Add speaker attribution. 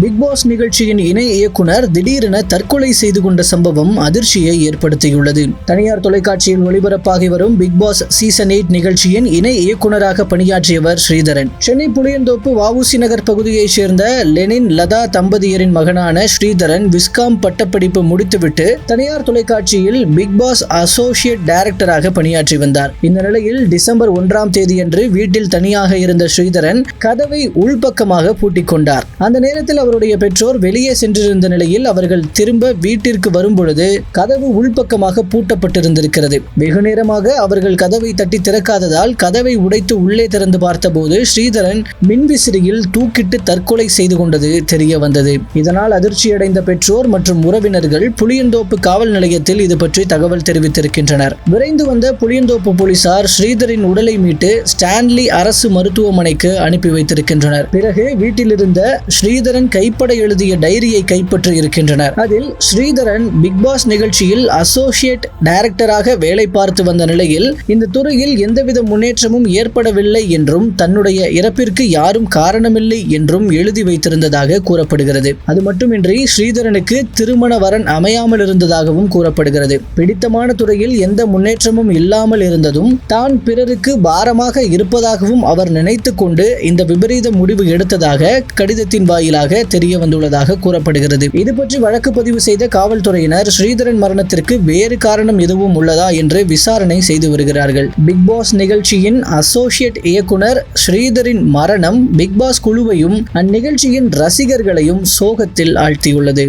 Speaker 1: Big pass நிகழ்ச்சியின் இணை இயக்குனர் திடீரென தற்கொலை செய்து கொண்ட சம்பவம் அதிர்ச்சியை ஏற்படுத்தியுள்ளது. தனியார் தொலைக்காட்சியில் ஒளிபரப்பாகி வரும் பிக் பாஸ் சீசன் 8 நிகழ்ச்சியின் இணை இயக்குனராக பணியாற்றியவர் ஸ்ரீதரன். சென்னை புளியந்தோப்பு வ.உ.சி. நகர் பகுதியைச் சேர்ந்த லெனின் லதா தம்பதியரின் மகனான ஸ்ரீதரன் விஸ்காம் பட்டப்படிப்பு முடித்துவிட்டு தனியார் தொலைக்காட்சியில் பிக் பாஸ் அசோசியேட் டைரக்டராக பணியாற்றி வந்தார். இந்த நிலையில் டிசம்பர் 1ஆம் தேதியன்று வீட்டில் தனியாக இருந்த ஸ்ரீதரன் கதவை உள்பக்கமாக பூட்டிக் கொண்டார். அந்த நேரத்தில் அவருடைய பெற்றோர் வெளியே சென்றிருந்த நிலையில் அவர்கள் திரும்ப வீட்டிற்கு வரும்பொழுது கதவு உள்பக்கமாக பூட்டப்பட்டிருந்திருக்கிறது. வெகு நேரமாக அவர்கள் கதவை தட்டி திறக்காததால் கதவை உடைத்து உள்ளே திறந்து பார்த்தபோது ஸ்ரீதரன் மின்விசிறியில் தூக்கிட்டு தற்கொலை செய்து கொண்டது தெரிய வந்தது. இதனால் அதிர்ச்சியடைந்த பெற்றோர் மற்றும் உறவினர்கள் புளியந்தோப்பு காவல் நிலையத்தில் இது பற்றி தகவல் தெரிவித்திருக்கின்றனர். விரைந்து வந்த புளியந்தோப்பு போலீசார் ஸ்ரீதரின் உடலை மீட்டு ஸ்டான்லி அரசு மருத்துவமனைக்கு அனுப்பி வைத்திருக்கின்றனர். பிறகு வீட்டிலிருந்த ஸ்ரீதரன் கைப்பட எழுதிய டைரியை கைப்பற்றி இருக்கின்றனர். அதில் ஸ்ரீதரன் பிக் பாஸ் நிகழ்ச்சியில் அசோசியேட் டைரக்டராக வேலை பார்த்து வந்த நிலையில் இந்த துறையில் எந்தவித முன்னேற்றமும் ஏற்படவில்லை என்றும் தன்னுடைய இறப்பிற்கு யாரும் காரணமில்லை என்றும் எழுதி வைத்திருந்ததாக கூறப்படுகிறது. அது மட்டுமின்றி ஸ்ரீதரனுக்கு திருமண வரன் அமையாமல் இருந்ததாகவும் கூறப்படுகிறது. பிடித்தமான துறையில் எந்த முன்னேற்றமும் இல்லாமல் இருந்ததும் தான் பிறருக்கு பாரமாக இருப்பதாகவும் அவர் நினைத்துக் கொண்டு இந்த விபரீத முடிவு எடுத்ததாக கடிதத்தின் வாயிலாக தெரிய வந்துள்ளதாக கூறப்படுகிறது. இது பற்றி வழக்கு பதிவு செய்த காவல்துறையினர் ஸ்ரீதரன் மரணத்திற்கு வேறு காரணம் எதுவும் உள்ளதா என்று விசாரணை செய்து வருகிறார்கள். பிக் பாஸ் நிகழ்ச்சியின் அசோசியேட் இயக்குனர் ஸ்ரீதரின் மரணம் பிக் பாஸ் குழுவையும் அந்நிகழ்ச்சியின் ரசிகர்களையும் சோகத்தில் ஆழ்த்தியுள்ளது.